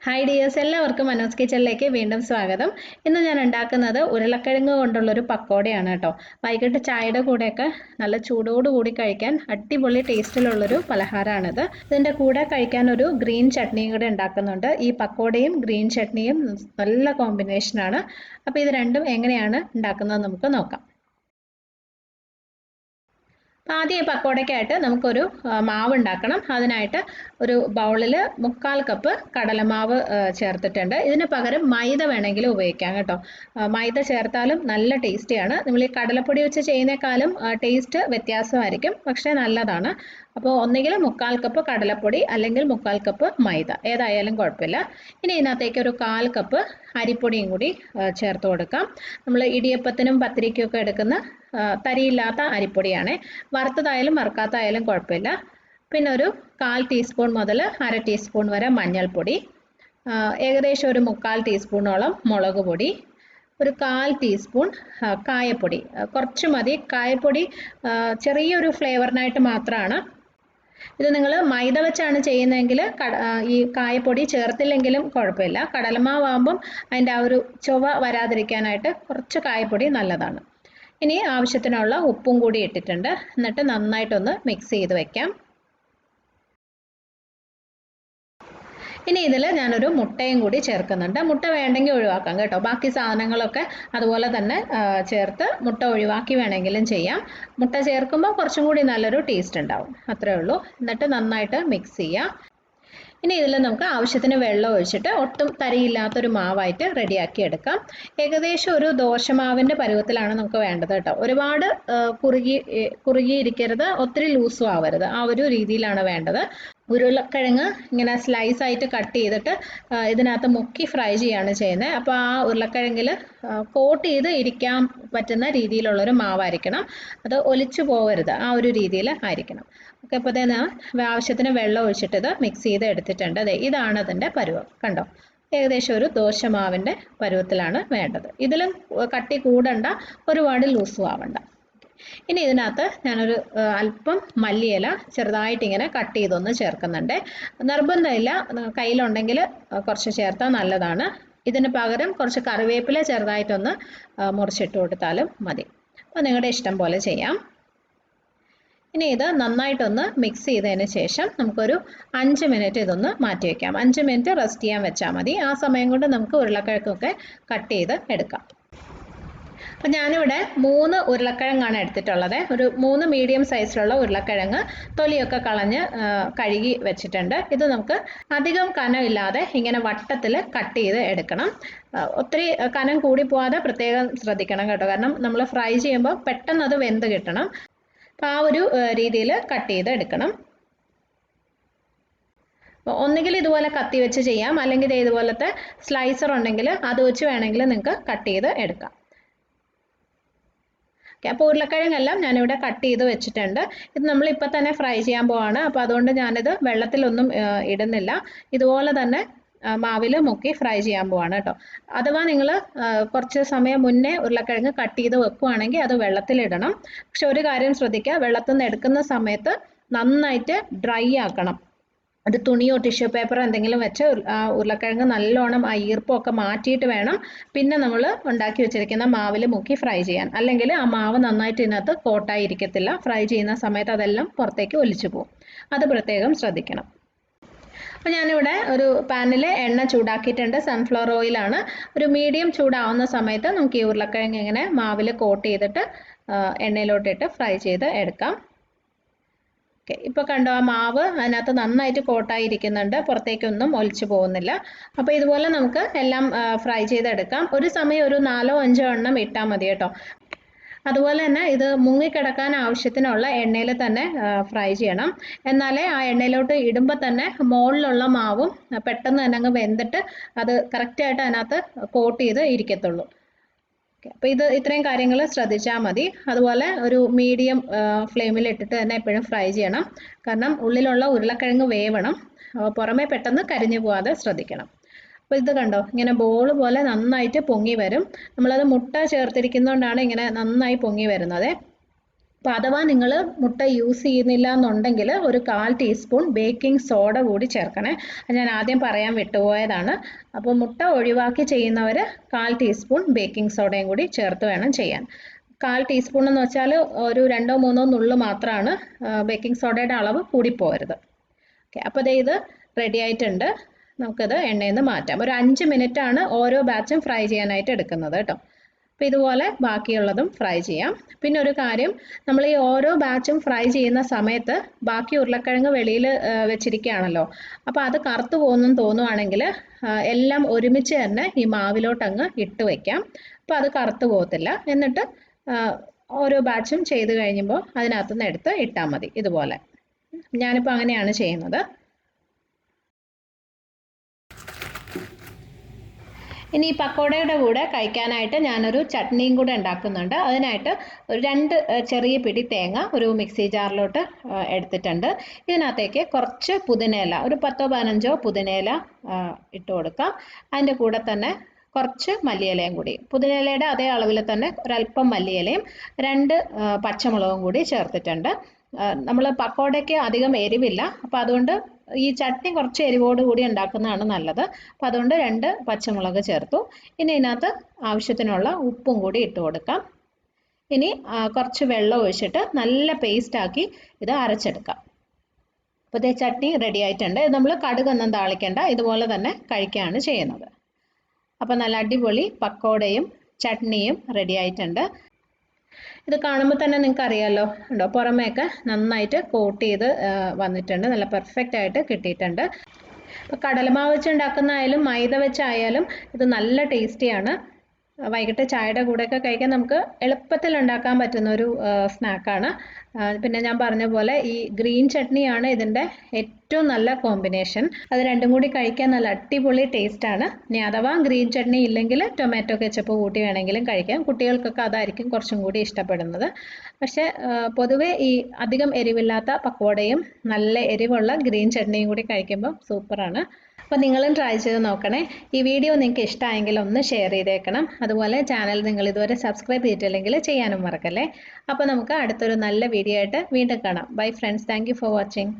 Hi dears, എല്ലാവർക്കും മനോസ് കിച്ചണിലേക്ക് വീണ്ടും സ്വാഗതം. ഇന്ന് ഞാൻ ഉണ്ടാക്കുന്നത് ഉരുളക്കിഴങ്ങ് കൊണ്ടുള്ളൊരു പക്കോടയാണ് കേട്ടോ. വൈകിട്ട് ചായയുടെ കൂടെയൊക്കെ നല്ല ചൂടോടുകൂടി കഴിക്കാൻ അടിപൊളി ടേസ്റ്റിലുള്ളൊരു പലഹാരമാണിത്. ഇതിൻ്റെ കൂടെ കഴിക്കാൻ ഒരു ഗ്രീൻ ചട്നിയും കൂടെ ഉണ്ടാക്കുന്നുണ്ട്. ഈ പക്കോടയും ഗ്രീൻ ചട്നിയും നല്ല കോമ്പിനേഷനാണ്. അപ്പോൾ ഇത് രണ്ടും എങ്ങനെയാണ് ഉണ്ടാക്കുന്നത് നമുക്ക് നോക്കാം. ആദ്യം ഈ പക്കോടയ്ക്കായിട്ട് നമുക്കൊരു മാവ് ഉണ്ടാക്കണം. അതിനായിട്ട് ഒരു ബൗളിൽ 1/4 കപ്പ് കടലമാവ് ചേർത്തിട്ടുണ്ട്. ഇതിന് പകരം മൈദ വേണമെങ്കിൽ ഉപയോഗിക്കാം കേട്ടോ. മൈദ ചേർത്താലും നല്ല ടേസ്റ്റിയാണ്. നമ്മൾ ഈ കടലപ്പൊടി വെച്ച് ചെയ്യുന്നേക്കാളും ടേസ്റ്റ് വ്യത്യാസമായിരിക്കും, പക്ഷേ നല്ലതാണ്. അപ്പോൾ ഒന്നുകിൽ 1/4 കപ്പ് കടലപ്പൊടി അല്ലെങ്കിൽ 1/4 കപ്പ് മൈദ, ഏതായാലും കുഴപ്പമില്ല. ഇനി ഇതിനകത്തേക്ക് ഒരു 1/4 കപ്പ് അരിപ്പൊടിയും കൂടി ചേർത്ത് കൊടുക്കാം. നമ്മൾ ഇടിയപ്പത്തിനും പത്തിരിക്കും ഒക്കെ എടുക്കുന്ന തരിയില്ലാത്ത അരിപ്പൊടിയാണ്. വറുത്തതായാലും വറുക്കാത്തതായാലും കുഴപ്പമില്ല. പിന്നെ ഒരു 1/4 ടീസ്പൂൺ മുതൽ 1/2 ടീസ്പൂൺ വരെ മഞ്ഞൾപ്പൊടി, ഏകദേശം ഒരു 1/4 ടീസ്പൂണോളം മുളക് പൊടി, ഒരു 1/4 ടീസ്പൂൺ കായപ്പൊടി. കുറച്ച് മതി. കായപ്പൊടി ചെറിയൊരു ഫ്ലേവറിനായിട്ട് മാത്രമാണ്. ഇത് നിങ്ങൾ മൈദ വെച്ചാണ് ചെയ്യുന്നതെങ്കിൽ ഈ കായപ്പൊടി ചേർത്തില്ലെങ്കിലും കുഴപ്പമില്ല. കടലമാവാകുമ്പം അതിൻ്റെ ആ ഒരു ചുവ വരാതിരിക്കാനായിട്ട് കുറച്ച് കായപ്പൊടി നല്ലതാണ്. ഇനി ആവശ്യത്തിനുള്ള ഉപ്പും കൂടി ഇട്ടിട്ടുണ്ട്. എന്നിട്ട് നന്നായിട്ടൊന്ന് മിക്സ് ചെയ്ത് വെക്കാം. ഇനി ഇതിൽ ഞാനൊരു മുട്ടയും കൂടി ചേർക്കുന്നുണ്ട്. മുട്ട വേണ്ടെങ്കിൽ ഒഴിവാക്കാം കേട്ടോ. ബാക്കി സാധനങ്ങളൊക്കെ അതുപോലെ തന്നെ ചേർത്ത് മുട്ട ഒഴിവാക്കി വേണമെങ്കിലും ചെയ്യാം. മുട്ട ചേർക്കുമ്പോൾ കുറച്ചും കൂടി നല്ലൊരു ടേസ്റ്റ് ഉണ്ടാവും. അത്രേ ഉള്ളൂ. എന്നിട്ട് നന്നായിട്ട് മിക്സ് ചെയ്യാം. ഇനി ഇതിൽ നമുക്ക് ആവശ്യത്തിന് വെള്ളം ഒഴിച്ചിട്ട് ഒട്ടും തരിയില്ലാത്തൊരു മാവായിട്ട് റെഡിയാക്കി എടുക്കാം. ഏകദേശം ഒരു ദോശമാവിൻ്റെ പരുവത്തിലാണ് നമുക്ക് വേണ്ടത് കേട്ടോ. ഒരുപാട് കുറുകിയിരിക്കരുത്, ഒത്തിരി ലൂസും ആവരുത്. ആ ഒരു രീതിയിലാണ് വേണ്ടത്. ഉരുളക്കിഴങ്ങ് ഇങ്ങനെ സ്ലൈസ് ആയിട്ട് കട്ട് ചെയ്തിട്ട് ഇതിനകത്ത് മുക്കി ഫ്രൈ ചെയ്യാണ് ചെയ്യുന്നത്. അപ്പോൾ ആ ഉരുളക്കിഴങ്ങിൽ കോട്ട് ചെയ്ത് ഇരിക്കാൻ പറ്റുന്ന രീതിയിലുള്ളൊരു മാവായിരിക്കണം. അത് ഒലിച്ചു പോകരുത്, ആ ഒരു രീതിയിൽ ആയിരിക്കണം. ഓക്കെ, അപ്പോൾ തന്നെ ആവശ്യത്തിന് വെള്ളം ഒഴിച്ചിട്ട് ഇത് മിക്സ് ചെയ്ത് എടുത്തിട്ടുണ്ട്. അതെ, ഇതാണ് അതിൻ്റെ പരുവം. കണ്ടോ, ഏകദേശം ഒരു ദോശമാവിൻ്റെ പരുവത്തിലാണ് വേണ്ടത്. ഇതിലും കട്ടി കൂടണ്ട, ഒരുപാട് ലൂസും ആവണ്ട. ഇനി ഇതിനകത്ത് ഞാനൊരു അല്പം മല്ലിയില ചെറുതായിട്ട് ഇങ്ങനെ കട്ട് ചെയ്തൊന്ന് ചേർക്കുന്നുണ്ട്. നിർബന്ധമില്ല, കയ്യിലുണ്ടെങ്കിൽ കുറച്ച് ചേർത്താൽ നല്ലതാണ്. ഇതിന് പകരം കുറച്ച് കറിവേപ്പില ചെറുതായിട്ടൊന്ന് മുറിച്ചിട്ട് കൊടുത്താലും മതി. അപ്പോൾ നിങ്ങളുടെ ഇഷ്ടം പോലെ ചെയ്യാം. ഇനി ഇത് നന്നായിട്ടൊന്ന് മിക്സ് ചെയ്തതിന് ശേഷം നമുക്കൊരു 5 മിനിറ്റ് ഇതൊന്ന് മാറ്റി വയ്ക്കാം. 5 മിനിറ്റ് റെസ്റ്റ് ചെയ്യാൻ വെച്ചാൽ മതി. ആ സമയം കൊണ്ട് നമുക്ക് ഉരുളക്കിഴങ്ങൊക്കെ കട്ട് ചെയ്ത് എടുക്കാം. അപ്പം ഞാനിവിടെ 3 ഉരുളക്കിഴങ്ങാണ് എടുത്തിട്ടുള്ളത്. ഒരു 3 മീഡിയം സൈസിലുള്ള ഉരുളക്കിഴങ്ങ് തൊലിയൊക്കെ കളഞ്ഞ് കഴുകി വെച്ചിട്ടുണ്ട്. ഇത് നമുക്ക് അധികം കനമില്ലാതെ ഇങ്ങനെ വട്ടത്തിൽ കട്ട് ചെയ്ത് എടുക്കണം. ഒത്തിരി കനം കൂടി പോവാതെ പ്രത്യേകം ശ്രദ്ധിക്കണം കേട്ടോ. കാരണം നമ്മൾ ഫ്രൈ ചെയ്യുമ്പോൾ പെട്ടെന്ന് അത് വെന്ത് കിട്ടണം. അപ്പോൾ ആ ഒരു രീതിയിൽ കട്ട് ചെയ്ത് എടുക്കണം. ഒന്നുകിൽ ഇതുപോലെ കത്തി വെച്ച് ചെയ്യാം, അല്ലെങ്കിൽ ഇതുപോലത്തെ സ്ലൈസർ ഉണ്ടെങ്കിൽ അത് വെച്ച് വേണമെങ്കിൽ നിങ്ങൾക്ക് കട്ട് ചെയ്ത് എടുക്കാം. ഓക്കെ, അപ്പോൾ ഉരുളക്കിഴങ്ങെല്ലാം ഞാനിവിടെ കട്ട് ചെയ്ത് വെച്ചിട്ടുണ്ട്. ഇത് നമ്മളിപ്പോൾ തന്നെ ഫ്രൈ ചെയ്യാൻ പോവാണ്. അപ്പോൾ അതുകൊണ്ട് ഞാനിത് വെള്ളത്തിലൊന്നും ഇടുന്നില്ല. ഇതുപോലെ തന്നെ മാവിൽ മുക്കി ഫ്രൈ ചെയ്യാൻ പോവാണ് കേട്ടോ. അഥവാ നിങ്ങൾ കുറച്ച് സമയം മുന്നേ ഉരുളക്കിഴങ്ങ് കട്ട് ചെയ്ത് വെക്കുവാണെങ്കിൽ അത് വെള്ളത്തിലിടണം. പക്ഷെ ഒരു കാര്യം ശ്രദ്ധിക്കുക, വെള്ളത്തിൽ നിന്ന് എടുക്കുന്ന സമയത്ത് നന്നായിട്ട് ഡ്രൈ ആക്കണം. ഒരു തുണിയോ ടിഷ്യൂ പേപ്പറോ എന്തെങ്കിലും വെച്ച് ആ ഉരുളക്കിഴങ്ങ് നല്ലോണം ആ ഈർപ്പമൊക്കെ മാറ്റിയിട്ട് വേണം പിന്നെ നമ്മൾ ഉണ്ടാക്കി വെച്ചിരിക്കുന്ന മാവിൽ മുക്കി ഫ്രൈ ചെയ്യാൻ. അല്ലെങ്കിൽ ആ മാവ് നന്നായിട്ട് ഇതിനകത്ത് കോട്ടായി ഇരിക്കത്തില്ല. ഫ്രൈ ചെയ്യുന്ന സമയത്ത് അതെല്ലാം പുറത്തേക്ക് ഒലിച്ചു പോകും. അത് പ്രത്യേകം ശ്രദ്ധിക്കണം. അപ്പോൾ ഞാനിവിടെ ഒരു പാനിൽ എണ്ണ ചൂടാക്കിയിട്ടുണ്ട്. സൺഫ്ലവർ ഓയിലാണ്. ഒരു മീഡിയം ചൂടാവുന്ന സമയത്ത് നമുക്ക് ഈ ഉരുളക്കിഴങ്ങ് ഇങ്ങനെ മാവിൽ കോട്ട് ചെയ്തിട്ട് എണ്ണയിലോട്ടിട്ട് ഫ്രൈ ചെയ്ത് എടുക്കാം. ഓക്കെ, ഇപ്പോൾ കണ്ടോ, ആ മാവ് അതിനകത്ത് നന്നായിട്ട് കോട്ടായിരിക്കുന്നുണ്ട്, പുറത്തേക്കൊന്നും ഒലിച്ചു പോകുന്നില്ല. അപ്പോൾ ഇതുപോലെ നമുക്ക് എല്ലാം ഫ്രൈ ചെയ്തെടുക്കാം. ഒരു സമയം ഒരു 4-5 എണ്ണം ഇട്ടാൽ മതി കേട്ടോ. അതുപോലെ തന്നെ ഇത് മുങ്ങിക്കിടക്കാൻ ആവശ്യത്തിനുള്ള എണ്ണയിൽ തന്നെ ഫ്രൈ ചെയ്യണം. എന്നാലേ ആ എണ്ണയിലോട്ട് ഇടുമ്പോൾ തന്നെ മുകളിലുള്ള മാവും പെട്ടെന്ന് തന്നെ അങ്ങ് വെന്തിട്ട് അത് കറക്റ്റായിട്ട് അതിനകത്ത് കോട്ട് ചെയ്ത് ഇരിക്കത്തുള്ളൂ. അപ്പോൾ ഇത് ഇത്രയും കാര്യങ്ങൾ ശ്രദ്ധിച്ചാൽ മതി. അതുപോലെ ഒരു മീഡിയം ഫ്ലെയിമിൽ ഇട്ടിട്ട് തന്നെ എപ്പോഴും ഫ്രൈ ചെയ്യണം. കാരണം ഉള്ളിലുള്ള ഉരുളക്കിഴങ്ങ് വേവണം, പുറമേ പെട്ടെന്ന് കരിഞ്ഞു പോകാതെ ശ്രദ്ധിക്കണം. അപ്പോൾ ഇത് കണ്ടോ, ഇങ്ങനെ ബോൾ പോലെ നന്നായിട്ട് പൊങ്ങി വരും. നമ്മളത് മുട്ട ചേർത്തിരിക്കുന്നതുകൊണ്ടാണ് ഇങ്ങനെ നന്നായി പൊങ്ങി വരുന്നത്. അപ്പോൾ അഥവാ നിങ്ങൾ മുട്ട യൂസ് ചെയ്യുന്നില്ല എന്നുണ്ടെങ്കിൽ ഒരു 1/4 ടീസ്പൂൺ ബേക്കിംഗ് സോഡ കൂടി ചേർക്കണേ. അത് ഞാൻ ആദ്യം പറയാൻ വിട്ടുപോയതാണ്. അപ്പോൾ മുട്ട ഒഴിവാക്കി ചെയ്യുന്നവർ 1/4 ടീസ്പൂൺ ബേക്കിംഗ് സോഡയും കൂടി ചേർത്ത് വേണം ചെയ്യാൻ. 1/4 ടീസ്പൂൺ എന്ന് വെച്ചാൽ ഒരു 2-3 നുള്ളു മാത്രമാണ്. ബേക്കിംഗ് സോഡയുടെ അളവ് കൂടിപ്പോകരുത്. ഓക്കെ, അപ്പോൾ ഇത് റെഡി ആയിട്ടുണ്ട്. നമുക്കത് എണ്ണയിൽ നിന്ന് മാറ്റാം. ഒരു 5 മിനിറ്റാണ് ഓരോ ബാച്ചും ഫ്രൈ ചെയ്യാനായിട്ട് എടുക്കുന്നത് കേട്ടോ. അപ്പോൾ ഇതുപോലെ ബാക്കിയുള്ളതും ഫ്രൈ ചെയ്യാം. പിന്നെ ഒരു കാര്യം, നമ്മൾ ഈ ഓരോ ബാച്ചും ഫ്രൈ ചെയ്യുന്ന സമയത്ത് ബാക്കി ഉരുളക്കിഴങ്ങ് വെളിയിൽ വെച്ചിരിക്കുകയാണല്ലോ, അപ്പോൾ അത് കറുത്തു പോകുന്നെന്ന് തോന്നുവാണെങ്കിൽ എല്ലാം ഒരുമിച്ച് തന്നെ ഈ മാവിലോട്ട് അങ്ങ് ഇട്ട് വയ്ക്കാം. അപ്പോൾ അത് കറുത്തു പോകത്തില്ല. എന്നിട്ട് ഓരോ ബാച്ചും ചെയ്ത് കഴിയുമ്പോൾ അതിനകത്തുനിന്ന് എടുത്ത് ഇട്ടാൽ മതി. ഇതുപോലെ ഞാനിപ്പോൾ അങ്ങനെയാണ് ചെയ്യുന്നത്. ഇനി ഈ പക്കോടയുടെ കൂടെ കഴിക്കാനായിട്ട് ഞാനൊരു ചട്നിയും കൂടെ ഉണ്ടാക്കുന്നുണ്ട്. അതിനായിട്ട് ഒരു 2 ചെറിയ പിടി തേങ്ങ ഒരു മിക്സി ജാറിലോട്ട് എടുത്തിട്ടുണ്ട്. ഇതിനകത്തേക്ക് കുറച്ച് പുതിനയില, ഒരു 10-15 പുതിനയില ഇട്ട് കൊടുക്കാം. അതിൻ്റെ കൂടെ തന്നെ കുറച്ച് മല്ലിയിലയും കൂടി, പുതിനയിലയുടെ അതേ അളവിൽ തന്നെ ഒരല്പം മല്ലിയിലയും 2 പച്ചമുളകും കൂടി ചേർത്തിട്ടുണ്ട്. നമ്മൾ പക്കോടയ്ക്ക് അധികം എരിവില്ല, അപ്പോൾ അതുകൊണ്ട് ഈ ചട്നി കുറച്ച് എരിവോട് കൂടി ഉണ്ടാക്കുന്നതാണ് നല്ലത്. അപ്പോൾ അതുകൊണ്ട് 2 പച്ചമുളക് ചേർത്തു. ഇനി ഇതിനകത്ത് ആവശ്യത്തിനുള്ള ഉപ്പും കൂടി ഇട്ട് കൊടുക്കാം. ഇനി കുറച്ച് വെള്ളം ഒഴിച്ചിട്ട് നല്ല പേസ്റ്റാക്കി ഇത് അരച്ചെടുക്കാം. അപ്പോൾ ഇതേ ചട്നി റെഡി ആയിട്ടുണ്ട്. ഇത് നമ്മൾ കടുകൊന്നും താളിക്കേണ്ട, ഇതുപോലെ തന്നെ കഴിക്കുകയാണ് ചെയ്യുന്നത്. അപ്പോൾ നല്ല അടിപൊളി പക്കോടയും ചട്നിയും റെഡി ആയിട്ടുണ്ട്. ഇത് കാണുമ്പോൾ തന്നെ നിങ്ങൾക്ക് അറിയാമല്ലോ, ഉണ്ടോ, പുറമേയൊക്കെ നന്നായിട്ട് കോട്ട് ചെയ്ത് വന്നിട്ടുണ്ട്. നല്ല പെർഫെക്റ്റ് ആയിട്ട് കിട്ടിയിട്ടുണ്ട്. അപ്പോൾ കടലമാവ് വെച്ച് ഉണ്ടാക്കുന്നതായാലും മൈദ വെച്ചായാലും ഇത് നല്ല ടേസ്റ്റിയാണ്. വൈകിട്ട് ചായയുടെ കൂടെയൊക്കെ കഴിക്കാൻ നമുക്ക് എളുപ്പത്തിൽ ഉണ്ടാക്കാൻ പറ്റുന്ന ഒരു സ്നാക്കാണ്. പിന്നെ ഞാൻ പറഞ്ഞ പോലെ ഈ ഗ്രീൻ ചട്നിയാണ് ഇതിൻ്റെ ഏറ്റവും നല്ല കോമ്പിനേഷൻ. അത് രണ്ടും കൂടി കഴിക്കാൻ നല്ല അടിപൊളി ടേസ്റ്റാണ്. ഇനി അഥവാ ഗ്രീൻ ചട്നി ഇല്ലെങ്കിൽ ടൊമാറ്റോ കെച്ചപ്പ് കൂട്ടി വേണമെങ്കിലും കഴിക്കാം. കുട്ടികൾക്കൊക്കെ അതായിരിക്കും കുറച്ചും കൂടി ഇഷ്ടപ്പെടുന്നത്. പക്ഷേ പൊതുവെ ഈ അധികം എരിവില്ലാത്ത പക്കോടയും നല്ല എരിവുള്ള ഗ്രീൻ ചട്നിയും കൂടി കഴിക്കുമ്പോൾ സൂപ്പറാണ്. അപ്പോൾ നിങ്ങളും ട്രൈ ചെയ്ത് നോക്കണേ. ഈ വീഡിയോ നിങ്ങൾക്ക് ഇഷ്ടമായെങ്കിൽ ഒന്ന് ഷെയർ ചെയ്തേക്കണം. അതുപോലെ ചാനൽ നിങ്ങൾ ഇതുവരെ സബ്സ്ക്രൈബ് ചെയ്തിട്ടില്ലെങ്കിൽ ചെയ്യാനും മറക്കല്ലേ. അപ്പോൾ നമുക്ക് അടുത്തൊരു നല്ല വീഡിയോ ആയിട്ട് വീണ്ടും കാണാം. Bye friends, thank you for watching.